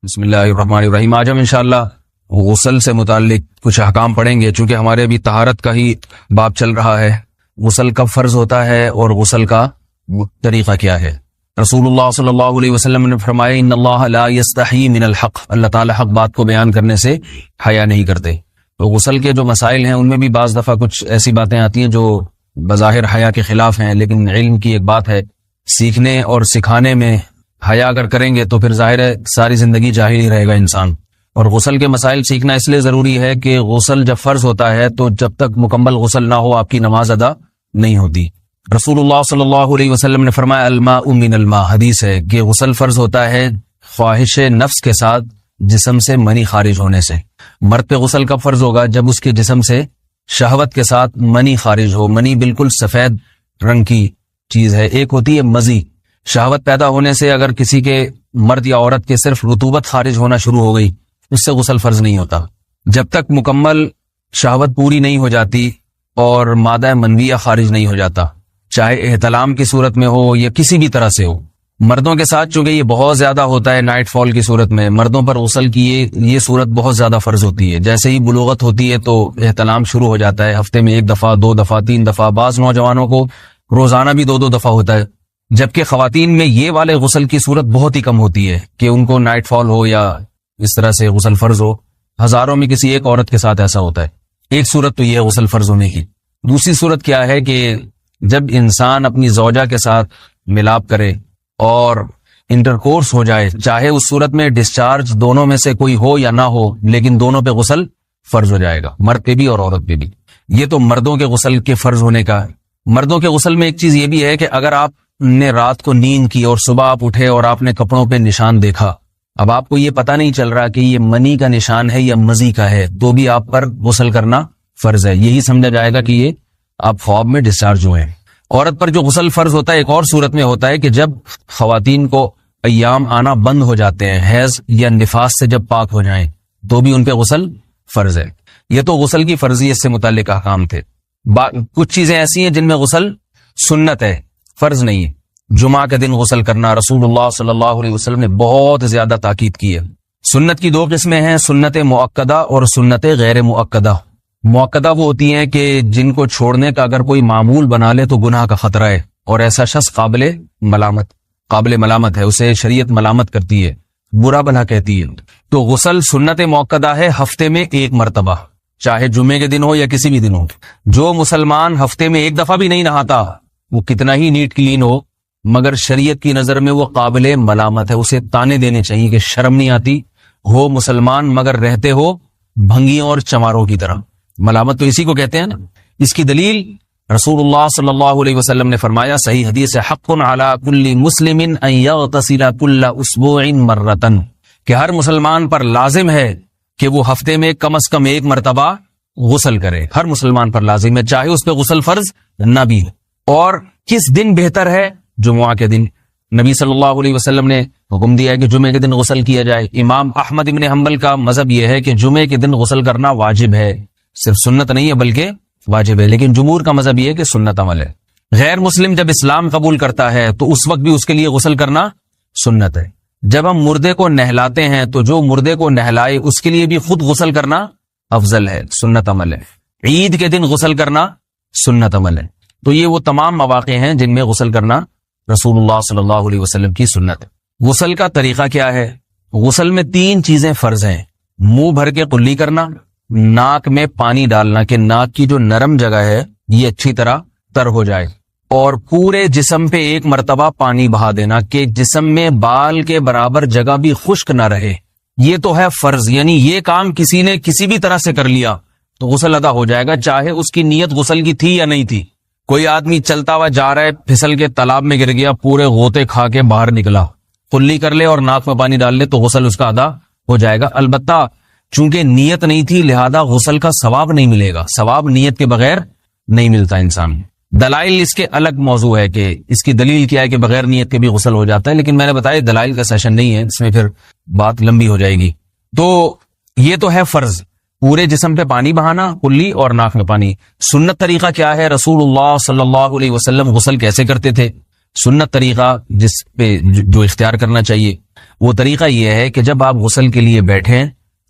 بسم اللہ الرحمن الرحیم۔ آج ہم انشاءاللہ غسل سے متعلق کچھ احکام پڑھیں گے، چونکہ ہمارے ابھی طہارت کا ہی باب چل رہا ہے۔ غسل کب فرض ہوتا ہے اور غسل کا طریقہ کیا ہے؟ رسول اللہ صلی اللہ علیہ وسلم نے فرمایا ان اللہ لا یستحی من الحق، اللہ تعالی حق بات کو بیان کرنے سے حیا نہیں کرتے۔ تو غسل کے جو مسائل ہیں ان میں بھی بعض دفعہ کچھ ایسی باتیں آتی ہیں جو بظاہر حیا کے خلاف ہیں، لیکن علم کی ایک بات ہے، سیکھنے اور سکھانے میں حیا اگر کریں گے تو پھر ظاہر ہے ساری زندگی جاہل ہی رہے گا انسان۔ اور غسل کے مسائل سیکھنا اس لیے ضروری ہے کہ غسل جب فرض ہوتا ہے تو جب تک مکمل غسل نہ ہو آپ کی نماز ادا نہیں ہوتی۔ رسول اللہ صلی اللہ علیہ وسلم نے فرمایا الماء من الماء، حدیث ہے کہ غسل فرض ہوتا ہے خواہش نفس کے ساتھ جسم سے منی خارج ہونے سے۔ مرد پہ غسل کب فرض ہوگا؟ جب اس کے جسم سے شہوت کے ساتھ منی خارج ہو۔ منی بالکل سفید رنگ کی چیز ہے، ایک ہوتی ہے مزی۔ شہوت پیدا ہونے سے اگر کسی کے مرد یا عورت کے صرف رطوبت خارج ہونا شروع ہو گئی، اس سے غسل فرض نہیں ہوتا۔ جب تک مکمل شہوت پوری نہیں ہو جاتی اور مادہ منویہ خارج نہیں ہو جاتا، چاہے احتلام کی صورت میں ہو یا کسی بھی طرح سے ہو۔ مردوں کے ساتھ چونکہ یہ بہت زیادہ ہوتا ہے، نائٹ فال کی صورت میں مردوں پر غسل کی یہ صورت بہت زیادہ فرض ہوتی ہے۔ جیسے ہی بلوغت ہوتی ہے تو احتلام شروع ہو جاتا ہے، ہفتے میں 1 دفعہ 2 دفعہ 3 دفعہ، بعض نوجوانوں کو روزانہ بھی 2 دفعہ ہوتا ہے، جبکہ خواتین میں یہ والے غسل کی صورت بہت ہی کم ہوتی ہے کہ ان کو نائٹ فال ہو یا اس طرح سے غسل فرض ہو۔ ہزاروں میں کسی ایک عورت کے ساتھ ایسا ہوتا ہے۔ ایک صورت تو یہ ہے غسل فرض ہونے کی۔ دوسری صورت کیا ہے کہ جب انسان اپنی زوجہ کے ساتھ ملاپ کرے اور انٹرکورس ہو جائے، چاہے اس صورت میں ڈسچارج دونوں میں سے کوئی ہو یا نہ ہو، لیکن دونوں پہ غسل فرض ہو جائے گا، مرد پہ بھی اور عورت پہ بھی۔ یہ تو مردوں کے غسل کے فرض ہونے کا ہے۔ مردوں کے غسل میں ایک چیز یہ بھی ہے کہ اگر آپ نے رات کو نیند کی اور صبح آپ اٹھے اور آپ نے کپڑوں پہ نشان دیکھا، اب آپ کو یہ پتہ نہیں چل رہا کہ یہ منی کا نشان ہے یا مزی کا ہے، تو بھی آپ پر غسل کرنا فرض ہے۔ یہی سمجھا جائے گا کہ یہ آپ خواب میں ڈسچارج ہوئے ہیں۔ عورت پر جو غسل فرض ہوتا ہے ایک اور صورت میں ہوتا ہے کہ جب خواتین کو ایام آنا بند ہو جاتے ہیں، حیض یا نفاس سے جب پاک ہو جائیں، تو بھی ان پہ غسل فرض ہے۔ یہ تو غسل کی فرضیت سے متعلق احکام تھے۔ کچھ چیزیں ایسی ہیں جن میں غسل سنت ہے، فرض نہیں ہے۔ جمعہ کے دن غسل کرنا رسول اللہ صلی اللہ علیہ وسلم نے بہت زیادہ تاکید کی ہے۔ سنت کی 2 قسمیں ہیں، سنت مؤکدہ اور سنت غیر مؤکدہ۔ مؤکدہ وہ ہوتی ہیں کہ جن کو چھوڑنے کا اگر کوئی معمول بنا لے تو گناہ کا خطرہ ہے، اور ایسا شخص قابل ملامت ہے، اسے شریعت ملامت کرتی ہے، برا بھلا کہتی ہے۔ تو غسل سنت مؤکدہ ہے، ہفتے میں 1 مرتبہ، چاہے جمعے کے دن ہو یا کسی بھی دن ہو۔ جو مسلمان ہفتے میں 1 دفعہ بھی نہیں نہاتا، وہ کتنا ہی نیٹ کلین ہو، مگر شریعت کی نظر میں وہ قابل ملامت ہے، اسے تانے دینے چاہیے کہ شرم نہیں آتی، ہو مسلمان مگر رہتے ہو بھنگیوں اور چماروں کی طرح۔ ملامت تو اسی کو کہتے ہیں نا۔ اس کی دلیل رسول اللہ صلی اللہ علیہ وسلم نے فرمایا، صحیح حدیث ہے، حق علی کل مسلم ان یغتسل کل اسبوع مرۃ، کہ ہر مسلمان پر لازم ہے کہ وہ ہفتے میں کم از کم 1 مرتبہ غسل کرے۔ ہر مسلمان پر لازم ہے، چاہے اس پہ غسل فرض نہ بھی ہو۔ اور کس دن بہتر ہے؟ جمعہ کے دن۔ نبی صلی اللہ علیہ وسلم نے حکم دیا ہے کہ جمعے کے دن غسل کیا جائے۔ امام احمد ابن حنبل کا مذہب یہ ہے کہ جمعے کے دن غسل کرنا واجب ہے، صرف سنت نہیں ہے بلکہ واجب ہے، لیکن جمہور کا مذہب یہ ہے کہ سنت عمل ہے۔ غیر مسلم جب اسلام قبول کرتا ہے تو اس وقت بھی اس کے لیے غسل کرنا سنت ہے۔ جب ہم مردے کو نہلاتے ہیں تو جو مردے کو نہلائے اس کے لیے بھی خود غسل کرنا افضل ہے، سنت عمل ہے۔ عید کے دن غسل کرنا سنت عمل ہے۔ تو یہ وہ تمام مواقع ہیں جن میں غسل کرنا رسول اللہ صلی اللہ علیہ وسلم کی سنت ہے۔ غسل کا طریقہ کیا ہے؟ غسل میں 3 چیزیں فرض ہیں، منہ بھر کے قلی کرنا، ناک میں پانی ڈالنا کہ ناک کی جو نرم جگہ ہے یہ اچھی طرح تر ہو جائے، اور پورے جسم پہ 1 مرتبہ پانی بہا دینا کہ جسم میں بال کے برابر جگہ بھی خشک نہ رہے۔ یہ تو ہے فرض، یعنی یہ کام کسی نے کسی بھی طرح سے کر لیا تو غسل ادا ہو جائے گا، چاہے اس کی نیت غسل کی تھی یا نہیں تھی۔ کوئی آدمی چلتا ہوا جا رہا ہے، پھسل کے تالاب میں گر گیا، پورے غوطے کھا کے باہر نکلا، قلی کر لے اور ناک میں پانی ڈال لے تو غسل اس کا ادا ہو جائے گا۔ البتہ چونکہ نیت نہیں تھی لہذا غسل کا ثواب نہیں ملے گا، ثواب نیت کے بغیر نہیں ملتا انسان۔ دلائل اس کے الگ موضوع ہے کہ اس کی دلیل کیا ہے کہ بغیر نیت کے بھی غسل ہو جاتا ہے، لیکن میں نے بتایا دلائل کا سیشن نہیں ہے، اس میں پھر بات لمبی ہو جائے گی۔ تو یہ تو ہے فرض، پورے جسم پہ پانی بہانا، کلی اور ناک میں پانی۔ سنت طریقہ کیا ہے؟ رسول اللہ صلی اللہ علیہ وسلم غسل کیسے کرتے تھے؟ سنت طریقہ جس پہ جو اختیار کرنا چاہیے، وہ طریقہ یہ ہے کہ جب آپ غسل کے لیے بیٹھیں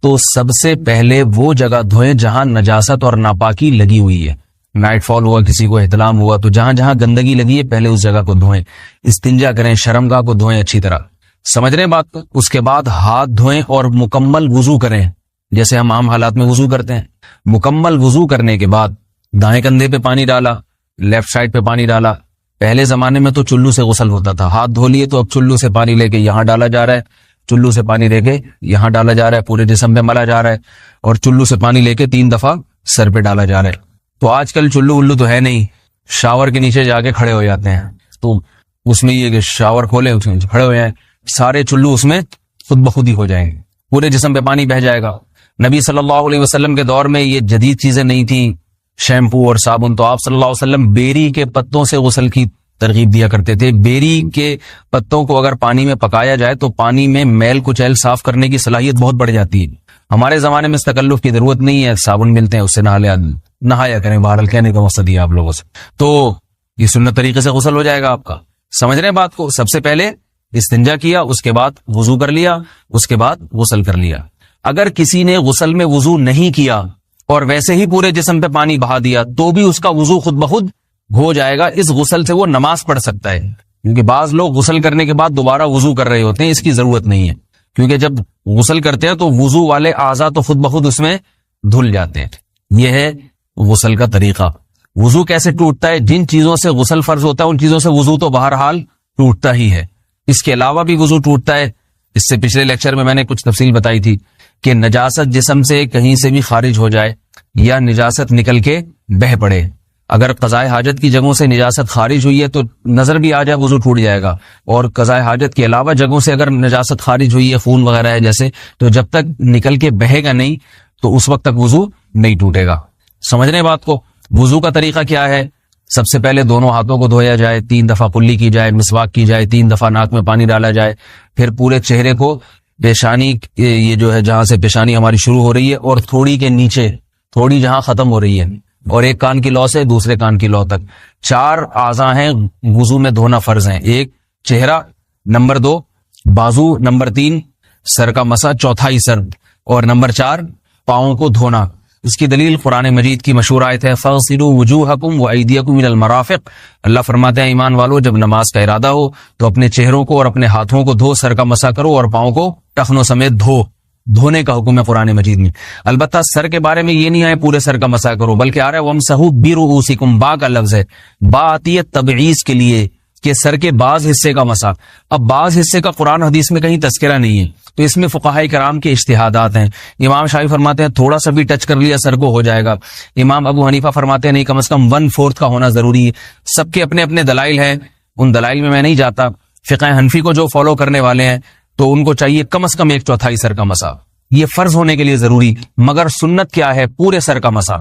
تو سب سے پہلے وہ جگہ دھوئیں جہاں نجاست اور ناپاکی لگی ہوئی ہے. نائٹ فال ہوا, کسی کو احتلام ہوا, تو جہاں جہاں گندگی لگی ہے پہلے اس جگہ کو دھوئیں. استنجا کریں, شرمگاہ کو دھوئیں اچھی طرح. سمجھ رہے ہیں بات کو؟ اس کے بعد ہاتھ دھوئیں اور مکمل وضو کریں جیسے ہم عام حالات میں وضو کرتے ہیں. مکمل وضو کرنے کے بعد دائیں کندھے پہ پانی ڈالا, لیفٹ سائڈ پہ پانی ڈالا. پہلے زمانے میں تو چلو سے غسل ہوتا تھا, ہاتھ دھو لیے تو اب چلو سے پانی لے کے یہاں ڈالا جا رہا ہے, چلو سے پانی لے کے یہاں ڈالا جا رہا ہے, پورے جسم پہ ملا جا رہا ہے, اور چلو سے پانی لے کے 3 دفعہ سر پہ ڈالا جا رہا ہے. تو آج کل چلو ولو تو ہے نہیں, شاور کے نیچے جا کے کھڑے ہو جاتے ہیں. تو اس میں یہ کہ شاور کھولے, اس میں کھڑے ہو جائیں, سارے چلو اس میں خود بخود ہی ہو جائیں گے, پورے جسم پہ پانی بہ جائے گا. نبی صلی اللہ علیہ وسلم کے دور میں یہ جدید چیزیں نہیں تھیں, شیمپو اور صابن. تو آپ صلی اللہ علیہ وسلم بیری کے پتوں سے غسل کی ترغیب دیا کرتے تھے. بیری کے پتوں کو اگر پانی میں پکایا جائے تو پانی میں میل کچیل صاف کرنے کی صلاحیت بہت بڑھ جاتی ہے. ہمارے زمانے میں اس تکلف کی ضرورت نہیں ہے, صابن ملتے ہیں اس سے نہایا کریں. بہرحال کہنے کا مقصد یہ آپ لوگوں سے, تو یہ سنت طریقے سے غسل ہو جائے گا آپ کا. سمجھ رہے ہیں بات کو؟ سب سے پہلے استنجا کیا, اس کے بعد وضو کر لیا, اس کے بعد غسل کر لیا. اگر کسی نے غسل میں وضو نہیں کیا اور ویسے ہی پورے جسم پہ پانی بہا دیا تو بھی اس کا وضو خود بخود ہو جائے گا. اس غسل سے وہ نماز پڑھ سکتا ہے, کیونکہ بعض لوگ غسل کرنے کے بعد دوبارہ وضو کر رہے ہوتے ہیں. اس کی ضرورت نہیں ہے, کیونکہ جب غسل کرتے ہیں تو وضو والے اعضاء تو خود بخود اس میں دھل جاتے ہیں. یہ ہے غسل کا طریقہ. وضو کیسے ٹوٹتا ہے؟ جن چیزوں سے غسل فرض ہوتا ہے ان چیزوں سے وضو تو بہرحال ٹوٹتا ہی ہے. اس کے علاوہ بھی وضو ٹوٹتا ہے. اس سے پچھلے لیکچر میں نے کچھ تفصیل بتائی تھی کہ نجاست جسم سے کہیں سے بھی خارج ہو جائے یا نجاست نکل کے بہ پڑے. اگر قضاء حاجت کی جگہوں سے نجاست خارج ہوئی ہے تو نظر بھی آ جائے وضو ٹوٹ جائے گا, اور قضاء حاجت کے علاوہ جگہوں سے اگر نجاست خارج ہوئی ہے, خون وغیرہ ہے جیسے, تو جب تک نکل کے بہے گا نہیں تو اس وقت تک وضو نہیں ٹوٹے گا. سمجھ رہے ہیں بات کو؟ وضو کا طریقہ کیا ہے؟ سب سے پہلے دونوں ہاتھوں کو دھویا جائے, 3 دفعہ کلی کی جائے, مسواک کی جائے, 3 دفعہ ناک میں پانی ڈالا جائے, پھر پورے چہرے کو پیشانی, یہ جو ہے جہاں سے پیشانی ہماری شروع ہو رہی ہے اور تھوڑی کے نیچے, تھوڑی جہاں ختم ہو رہی ہے, اور ایک کان کی لو سے دوسرے کان کی لو تک 4 اعضاء ہیں وضو میں دھونا فرض ہیں. 1 چہرہ, نمبر 2 بازو, نمبر 3 سر کا مسا, چوتھائی سر, اور نمبر 4 پاؤں کو دھونا. اس کی دلیل قرآن مجید کی مشہور آیت ہے فَاغْسِلُوا وُجُوهَكُمْ وَأَيْدِيَكُمْ إِلَى الْمَرَافِقِ. اللہ فرماتے ہیں ایمان والو, جب نماز کا ارادہ ہو تو اپنے چہروں کو اور اپنے ہاتھوں کو دھو, سر کا مسا کرو اور پاؤں کو ٹخنوں سمیت دھو. دھونے کا حکم ہے قرآن مجید میں. البتہ سر کے بارے میں یہ نہیں آئے پورے سر کا مسا کرو, بلکہ آ رہا ہے وَامْسَحُوا بِرُؤُوسِكُمْ. با کا لفظ ہے, با آتی ہے تبعیض کے لیے کہ سر کے بعض حصے کا مسا. اب بعض حصے کا قرآن حدیث میں کہیں تذکرہ نہیں ہے, تو اس میں فقہاء کرام کے اجتہادات ہیں. امام شافعی فرماتے ہیں تھوڑا سا بھی ٹچ کر لیا سر کو ہو جائے گا. امام ابو حنیفہ فرماتے ہیں نہیں, کم از کم 1/4 کا ہونا ضروری ہے. سب کے اپنے اپنے دلائل ہیں, ان دلائل میں نہیں جاتا. فقہ حنفی کو جو فالو کرنے والے ہیں تو ان کو چاہیے کم از کم 1/4 سر کا مسا, یہ فرض ہونے کے لیے ضروری. مگر سنت کیا ہے؟ پورے سر کا مسا.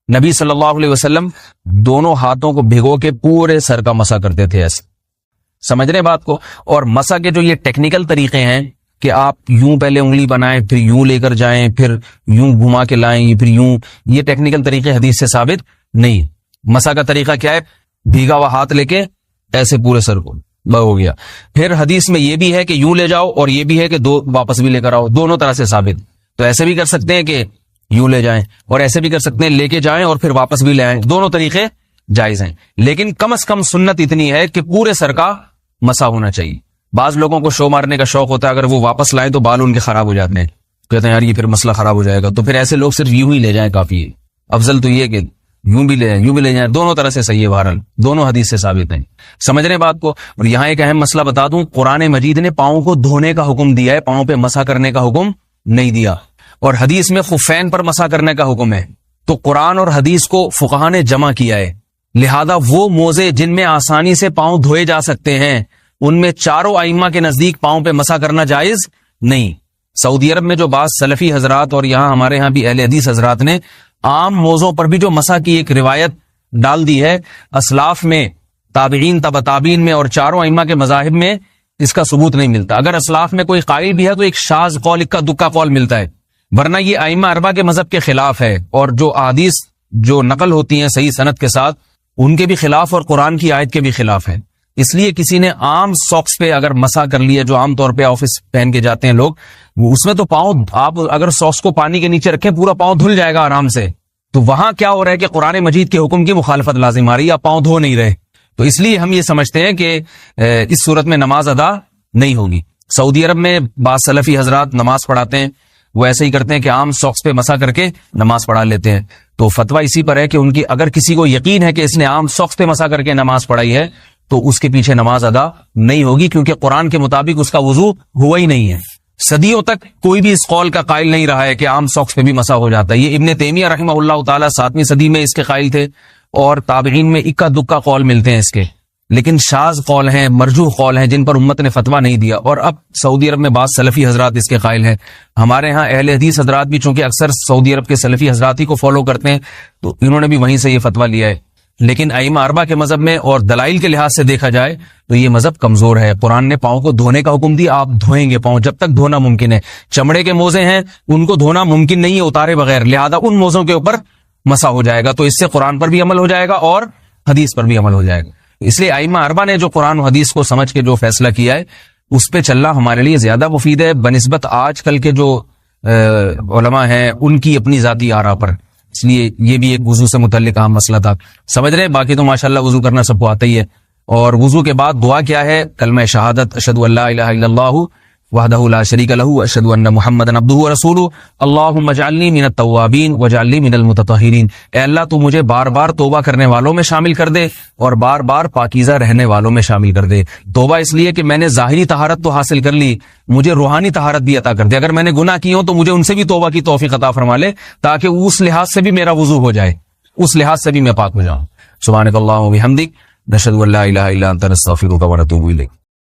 نبی صلی اللہ علیہ وسلم دونوں ہاتھوں کو بھگو کے پورے سر کا مسا کرتے تھے ایسے. سمجھ رہے بات کو؟ اور مسا کے جو یہ ٹیکنیکل طریقے ہیں کہ آپ یوں پہلے انگلی بنائیں, پھر یوں لے کر جائیں, پھر یوں گھما کے لائیں, پھر یوں, یہ ٹیکنیکل طریقے حدیث سے ثابت نہیں. مسا کا طریقہ کیا ہے؟ بھیگا ہوا ہاتھ لے کے ایسے پورے سر کو ہو گیا. پھر حدیث میں یہ بھی ہے کہ یوں لے جاؤ اور یہ بھی ہے کہ 2 واپس بھی لے کر آؤ, دونوں طرح سے ثابت. تو ایسے بھی کر سکتے ہیں کہ یوں لے جائیں, اور ایسے بھی کر سکتے ہیں لے کے جائیں اور پھر واپس بھی لے آئیں, دونوں طریقے جائز ہیں. لیکن کم از کم سنت اتنی ہے کہ پورے سر کا مسا ہونا چاہیے. بعض لوگوں کو شو مارنے کا شوق ہوتا ہے, اگر وہ واپس لائیں تو بال ان کے خراب ہو جاتے ہیں, کہتے ہیں یار یہ پھر مسئلہ خراب ہو جائے گا. تو پھر ایسے لوگ صرف یوں ہی لے جائیں کافی ہے. افضل تو یہ کہ یوں بھی لے جائیں, یوں بھی لے جائیں, دونوں طرح سے صحیح ہے. بہرحال دونوں حدیث سے ثابت ہیں. سمجھ رہے بات کو؟ اور یہاں ایک اہم مسئلہ بتا دوں, قرآن مجید نے پاؤں کو دھونے کا حکم دیا ہے, پاؤں پہ مسا کرنے کا حکم نہیں دیا. اور حدیث میں خفین پر مسا کرنے کا حکم ہے. تو قرآن اور حدیث کو فقہاء نے جمع کیا ہے. لہذا وہ موزے جن میں آسانی سے پاؤں دھوئے جا سکتے ہیں ان میں چاروں ائمہ کے نزدیک پاؤں پہ مسا کرنا جائز نہیں. سعودی عرب میں جو بعض سلفی حضرات اور یہاں ہمارے ہاں بھی اہل حدیث حضرات نے عام موضوع پر بھی جو مسا کی ایک روایت ڈال دی ہے, اسلاف میں, تابعین, تبع تابعین میں اور چاروں ائمہ کے مذاہب میں اس کا ثبوت نہیں ملتا. اگر اسلاف میں کوئی قائل بھی ہے تو ایک شاذ قول, اکا دکا قول ملتا ہے, ورنہ یہ ائمہ اربعہ کے مذہب کے خلاف ہے. اور جو احادیث جو نقل ہوتی ہیں صحیح سند کے ساتھ ان کے بھی خلاف اور قرآن کی آیت کے بھی خلاف ہے. اس لیے کسی نے عام ساکس پہ اگر مسا کر لیا، جو عام طور پہ آفس پہن کے جاتے ہیں لوگ، اس میں تو پاؤں، آپ اگر ساکس کو پانی کے نیچے رکھیں پورا پاؤں دھل جائے گا آرام سے. تو وہاں کیا ہو رہا ہے کہ قرآن مجید کے حکم کی مخالفت لازم آ رہی ہے، آپ پاؤں دھو نہیں رہے. تو اس لیے ہم یہ سمجھتے ہیں کہ اس صورت میں نماز ادا نہیں ہوگی. سعودی عرب میں بعض سلفی حضرات نماز پڑھاتے ہیں، وہ ایسے ہی کرتے ہیں کہ عام ساکس پہ مسا کر کے نماز پڑھا لیتے ہیں. تو فتویٰ اسی پر ہے کہ ان کی اگر کسی کو یقین ہے کہ اس نے عام ساکس پہ مسا کر کے نماز پڑھائی ہے تو اس کے پیچھے نماز ادا نہیں ہوگی، کیونکہ قرآن کے مطابق اس کا وضو ہوا ہی نہیں ہے. صدیوں تک کوئی بھی اس قول کا قائل نہیں رہا ہے کہ عام ساکس پہ بھی مسا ہو جاتا ہے. یہ ابن تیمیہ رحمہ اللہ تعالیٰ 7ویں صدی میں اس کے قائل تھے، اور تابعین میں اکا دکا قول ملتے ہیں اس کے، لیکن شاذ قول ہیں، مرجوح قول ہیں جن پر امت نے فتویٰ نہیں دیا. اور اب سعودی عرب میں بعض سلفی حضرات اس کے قائل ہیں. ہمارے ہاں اہل حدیث حضرات بھی چونکہ اکثر سعودی عرب کے سلفی حضرات ہی کو فالو کرتے ہیں، تو انہوں نے بھی وہیں سے یہ فتویٰ لیا ہے. لیکن ائمہ اربعہ کے مذہب میں اور دلائل کے لحاظ سے دیکھا جائے تو یہ مذہب کمزور ہے. قرآن نے پاؤں کو دھونے کا حکم دیا، آپ دھوئیں گے پاؤں جب تک دھونا ممکن ہے. چمڑے کے موزے ہیں ان کو دھونا ممکن نہیں ہے اتارے بغیر، لہذا ان موزوں کے اوپر مسا ہو جائے گا. تو اس سے قرآن پر بھی عمل ہو جائے گا اور حدیث پر بھی عمل ہو جائے گا. اس لیے ائمہ اربعہ نے جو قرآن و حدیث کو سمجھ کے جو فیصلہ کیا ہے اس پہ چلنا ہمارے لیے زیادہ مفید ہے بنسبت آج کل کے جو علماء ہیں ان کی اپنی ذاتی آراء پر. اس لیے یہ بھی ایک وضو سے متعلق اہم مسئلہ تھا. سمجھ رہے ہیں؟ باقی تو ماشاءاللہ وضو کرنا سب کو آتا ہی ہے. اور وضو کے بعد دعا کیا ہے؟ کلمہ شہادت، اشہد ان لا الہ الا اللہ وحدہ لا شریک لہ اشہد ان محمدا عبدہ ورسولہ اللہم اجعلنی من التوابین واجعلنی من المتطہرین. اے اللہ تو مجھے بار بار توبہ کرنے والوں میں شامل کر دے اور بار بار پاکیزہ رہنے والوں میں شامل کر دے. توبہ اس لیے کہ میں نے ظاہری طہارت تو حاصل کر لی، مجھے روحانی طہارت بھی عطا کر دے. اگر میں نے گناہ کیے ہوں تو مجھے ان سے بھی توبہ کی توفیق عطا فرما لے، تاکہ اس لحاظ سے بھی میرا وضو ہو جائے، اس لحاظ سے بھی میں پاک ہو جاؤں. سبحانک اللہم و بحمدک، نشہد ان لا الہ الا انت، نستغفرک و نتوب الیک.